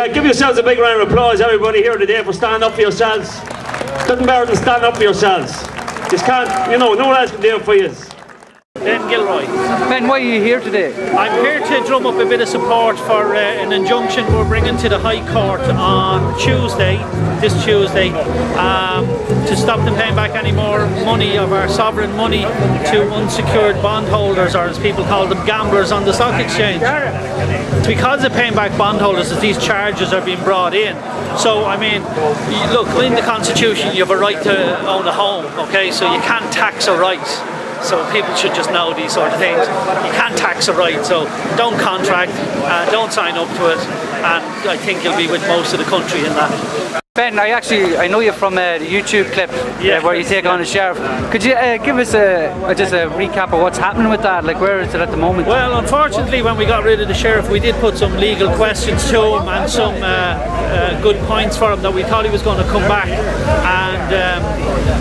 Right, give yourselves a big round of applause, everybody here today, for standing up for yourselves. Nothing better than standing up for yourselves. Just can't, no one else can do it for you. Ben Gilroy. Ben, why are you here today? I'm here to drum up a bit of support for an injunction we're bringing to the High Court on this Tuesday, to stop them paying back any more money of our sovereign money to unsecured bondholders, or as people call them, gamblers on the stock exchange. It's because of paying back bondholders that these charges are being brought in. So, I mean, look, in the Constitution you have a right to own a home, okay? So you can't tax a right. So people should just know these sort of things. You can't tax a right, so don't contract, don't sign up to it, and I think you'll be with most of the country in that. Ben, I know you from the YouTube clip where you take on the sheriff. Could you give us just a recap of what's happening with that? Like, where is it at the moment? Well, unfortunately, when we got rid of the sheriff, we did put some legal questions to him and some good points for him that we thought he was going to come back and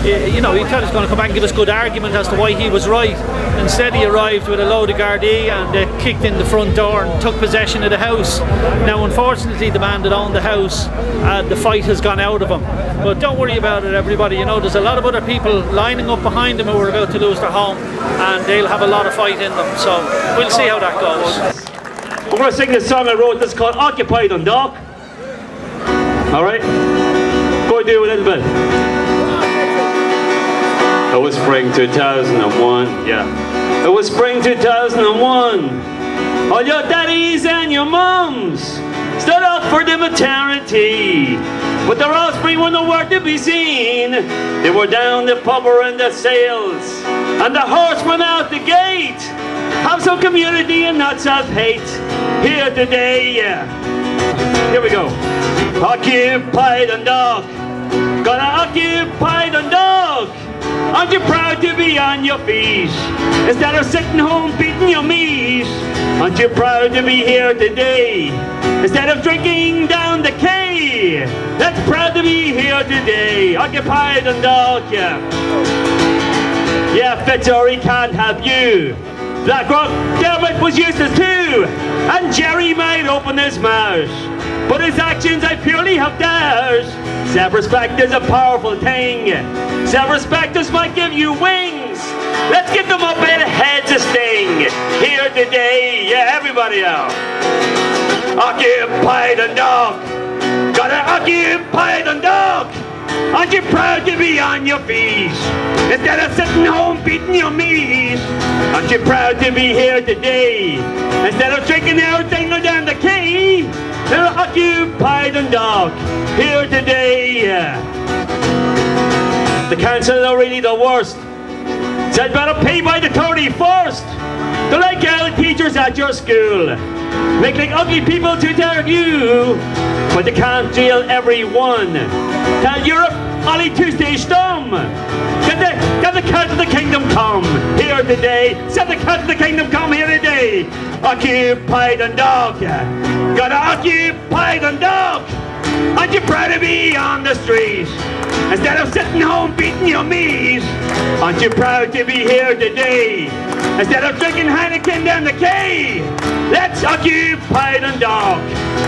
he thought he was going to come back and give us good argument as to why he was right. Instead, he arrived with a load of Gardaí and kicked in the front door and took possession of the house. Now, unfortunately, the man that owned the house, the fight has gone out of him. But don't worry about it, everybody. There's a lot of other people lining up behind him who are about to lose their home, and they'll have a lot of fight in them. So we'll see how that goes. We're going to sing this song I wrote. This is called Occupy Dundalk. All right? Go and do it a little bit. It was spring 2001, yeah. It was spring 2001. All your daddies and your mums stood up for the maternity, but their offspring were nowhere to be seen. They were down the pubber and the sails, and the horse went out the gate. Have some community and not self-hate here today, yeah. Here we go. Occupy Dundalk. Gonna occupy Dundalk. Aren't you proud to be on your feet instead of sitting home beating your meat? Aren't you proud to be here today instead of drinking down the quay? That's proud to be here today. Occupy Dundalk, yeah. Yeah, Fitzroy can't have you. Blackrock Dermot was useless too, and Jerry might open his mouth, but his actions I purely have theirs. Self-respect is a powerful thing. Self-respecters might give you wings. Let's get them up in heads a sting. Here today, yeah, everybody out. Occupy Dundalk. Gotta occupy Dundalk. Aren't you proud to be on your feet instead of sitting home beating your meat? Aren't you proud to be here today instead of drinking everything down the quay? They'll occupy Dundalk here today. The council are really the worst. Said better pay by the 31st. They're like girl teachers at your school. Make like ugly people to target you, but they can't jail everyone. Tell Europe only Tuesday stum. Get the cut of the kingdom come here today. Set the cut of the kingdom come here today. Occupy Dundalk. Gotta occupy Dundalk. Aren't you proud to be on the street instead of sitting home beating your meat? Aren't you proud to be here today instead of drinking Heineken down the quay? Let's occupy Dundalk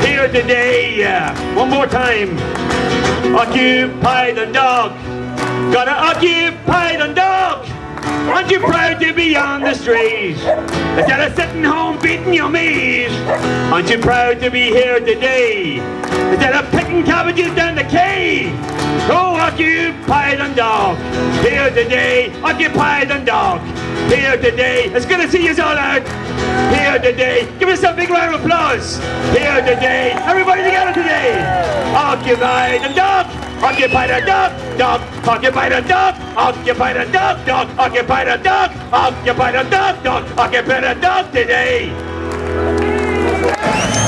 here today, yeah. One more time. Occupy Dundalk. Gotta occupy Dundalk. Aren't you proud to be on the street instead of sitting home beating your meat? Aren't you proud to be here today instead of picking cabbages down the quay? Go occupy Dundalk here today. Occupy Dundalk here today. It's good to see you all out here today. Give us a big round of applause here today. Everybody together today. Occupy Dundalk. Occupy the dog, occupy the dog, occupy the dog, occupy the dog, occupy the dog, occupy the dog today.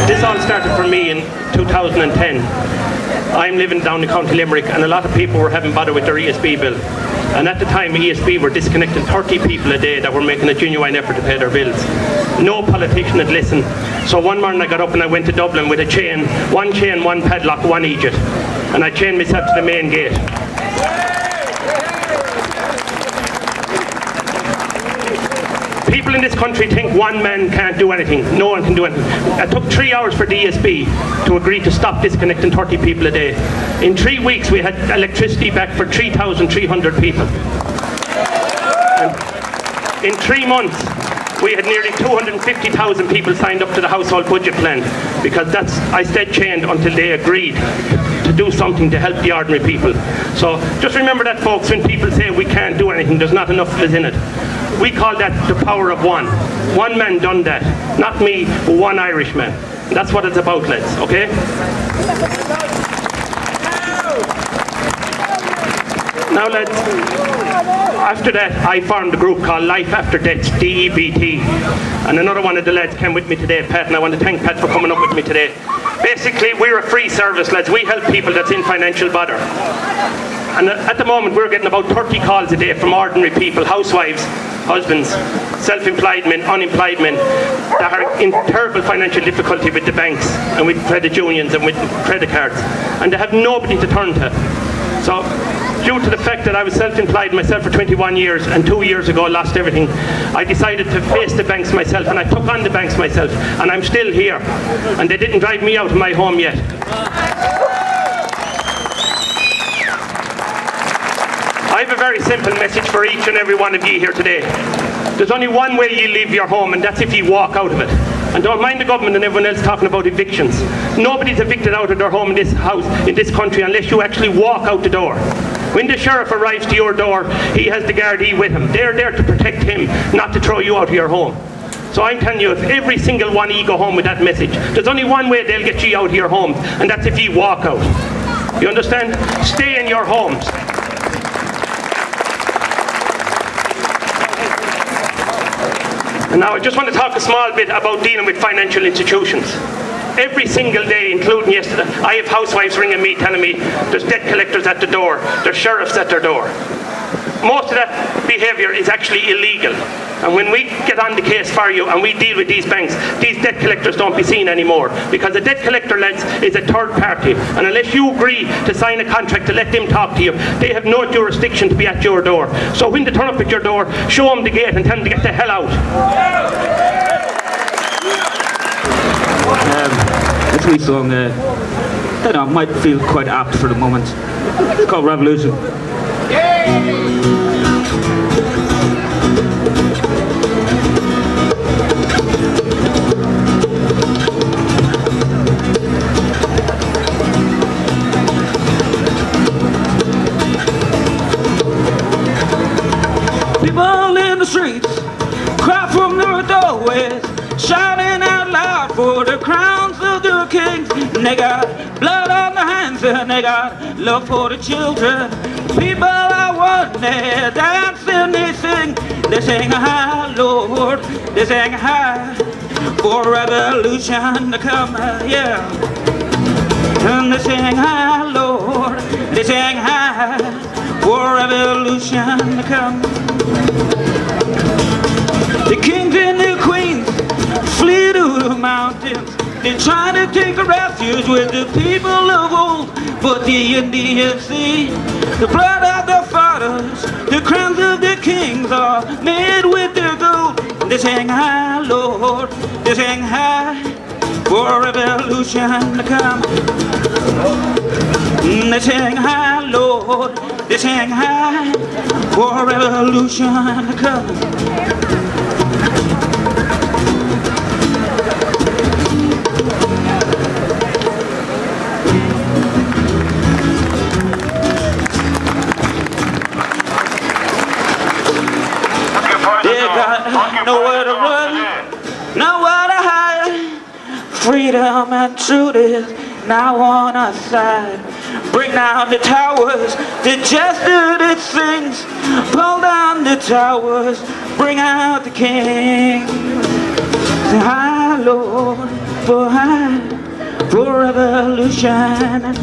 This all started for me in 2010. I'm living down in County Limerick, and a lot of people were having bother with their ESB bill. And at the time, ESB were disconnecting 30 people a day that were making a genuine effort to pay their bills. No politician had listened. So one morning I got up and I went to Dublin with a chain, one padlock, one Egypt. And I chained myself to the main gate. People in this country think one man can't do anything. No one can do anything. It took 3 hours for the ESB to agree to stop disconnecting 30 people a day. In 3 weeks, we had electricity back for 3,300 people. And in 3 months, we had nearly 250,000 people signed up to the household budget plan, because I stayed chained until they agreed to do something to help the ordinary people. So just remember that, folks, when people say we can't do anything, there's not enough of us in it. We call that the power of one. One man done that. Not me, but one Irishman. That's what it's about, lads, okay? Now, lads, after that, I formed a group called Life After Death, DEBT. And another one of the lads came with me today, Pat, and I want to thank Pat for coming up with me today. Basically, we're a free service, lads. We help people that's in financial bother. And at the moment, we're getting about 30 calls a day from ordinary people, housewives, husbands, self-employed men, unemployed men, that are in terrible financial difficulty with the banks and with credit unions and with credit cards. And they have nobody to turn to. So, due to the fact that I was self-employed myself for 21 years and 2 years ago lost everything, I decided to face the banks myself, and I took on the banks myself, and I'm still here. And they didn't drive me out of my home yet. I have a very simple message for each and every one of you here today. There's only one way you leave your home, and that's if you walk out of it. And don't mind the government and everyone else talking about evictions. Nobody's evicted out of their home in this house, in this country, unless you actually walk out the door. When the sheriff arrives to your door, he has the Gardaí with him. They're there to protect him, not to throw you out of your home. So I'm telling you, if every single one of you go home with that message, there's only one way they'll get you out of your homes, and that's if you walk out. You understand? Stay in your homes. And now I just want to talk a small bit about dealing with financial institutions. Every single day, including yesterday, I have housewives ringing me telling me there's debt collectors at the door, there's sheriffs at their door. Most of that behaviour is actually illegal. And when we get on the case for you and we deal with these banks, these debt collectors don't be seen anymore. Because a debt collector, lads, is a third party. And unless you agree to sign a contract to let them talk to you, they have no jurisdiction to be at your door. So when they turn up at your door, show them the gate and tell them to get the hell out. This wee song, I don't know, might feel quite apt for the moment. It's called Revolution. People in the streets cry from their doorways, shouting out loud for the crowns of the kings. And they got blood on their hands and they got love for the children. People are one, they dance and they sing high, Lord, they sing high for revolution to come, yeah. And they sing high, Lord, they sing high for revolution to come. The kings and the queens flee to the mountains. They try to take refuge with the people of old, but the Indians see the blood of their fathers. The crowns of the kings are made with their gold. They sing high, Lord, they sing high for revolution to come. They sing high, Lord, they sing high for revolution to come. Nowhere to run, nowhere to hide. Freedom and truth is now on our side. Bring down the towers, the jester that sings. Pull down the towers, bring out the king. Say high, Lord, for revolution.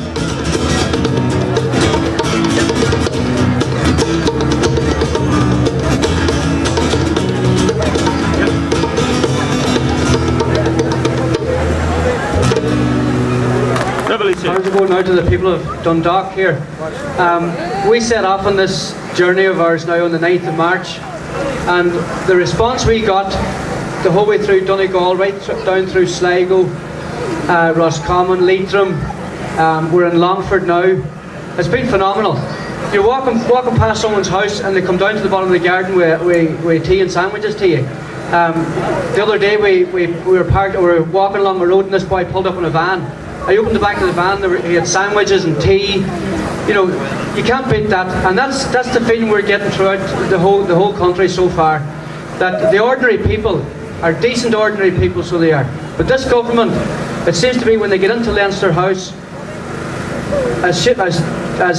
How's it going out to the people of Dundalk here? We set off on this journey of ours now on the 9th of March. And the response we got the whole way through Donegal, right down through Sligo, Roscommon, Leitrim, we're in Longford now. It's been phenomenal. You're walking past someone's house and they come down to the bottom of the garden with tea and sandwiches to you. The other day we were walking along the road and this boy pulled up in a van. I opened the back of the van, he had sandwiches and tea. You know, you can't beat that, and that's the feeling we're getting throughout the whole country so far. That the ordinary people are decent ordinary people, so they are. But this government, it seems to be when they get into Leinster House, as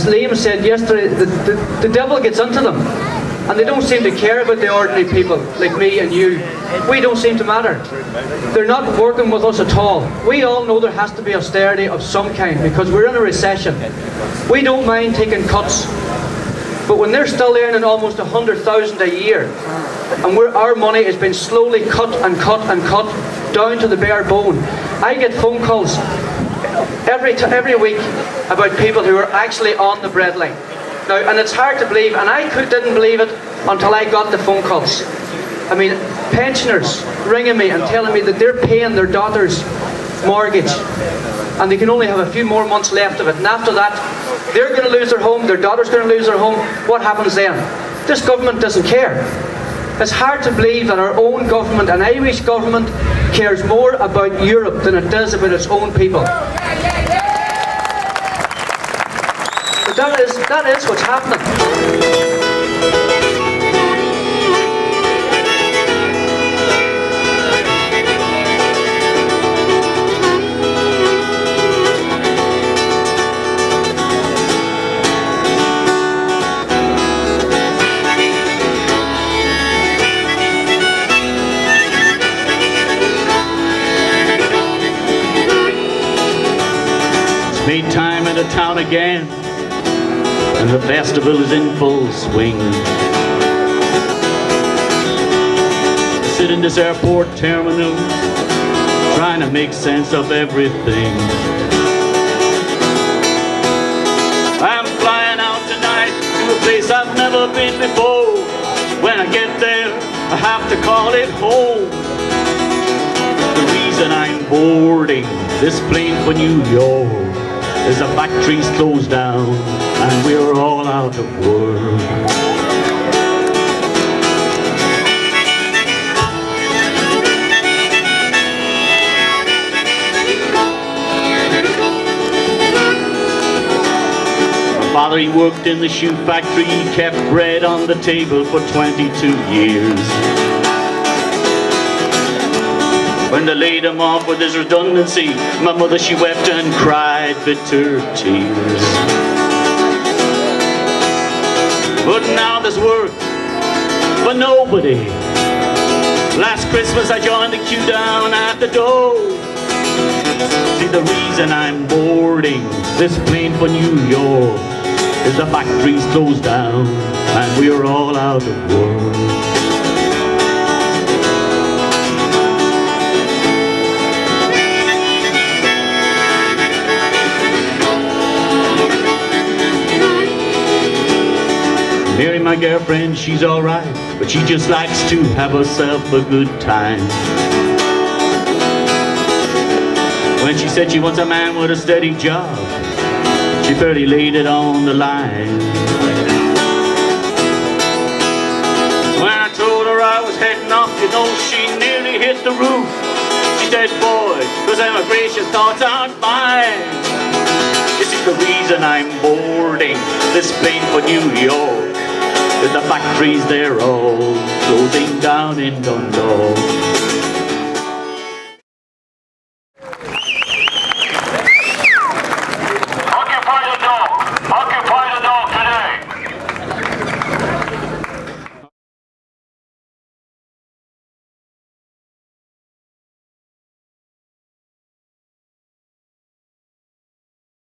Liam said yesterday, the devil gets into them. And they don't seem to care about the ordinary people like me and you. We don't seem to matter. They're not working with us at all. We all know there has to be austerity of some kind because we're in a recession. We don't mind taking cuts. But when they're still earning almost 100,000 a year, and our money has been slowly cut and cut and cut down to the bare bone, I get phone calls every week about people who are actually on the breadline. Now, and it's hard to believe, and I didn't believe it until I got the phone calls. I mean, pensioners ringing me and telling me that they're paying their daughter's mortgage and they can only have a few more months left of it, and after that they're going to lose their home, their daughter's going to lose their home. What happens then? This government doesn't care. It's hard to believe that our own government, an Irish government, cares more about Europe than it does about its own people. But that is what's happening. It's made time in the town again, and the festival is in full swing. Sit in this airport terminal, trying to make sense of everything. I'm flying out tonight to a place I've never been before. When I get there, I have to call it home. The reason I'm boarding this plane for New York is the factories closed down and we're all out of work. My father, he worked in the shoe factory, he kept bread on the table for 22 years. When they laid him off with his redundancy, my mother, she wept and cried bitter tears. But now there's work for nobody. Last Christmas I joined the queue down at the door. See, the reason I'm boarding this plane for New York is the factories closed down and we're all out of work. Mary, my girlfriend, she's alright, but she just likes to have herself a good time. When she said she wants a man with a steady job, she fairly laid it on the line. When I told her I was heading off, you know, she nearly hit the roof. She said, boy, those immigration thoughts aren't mine. This is the reason I'm boarding this plane for New York. The factories, they're all closing down in Dundalk.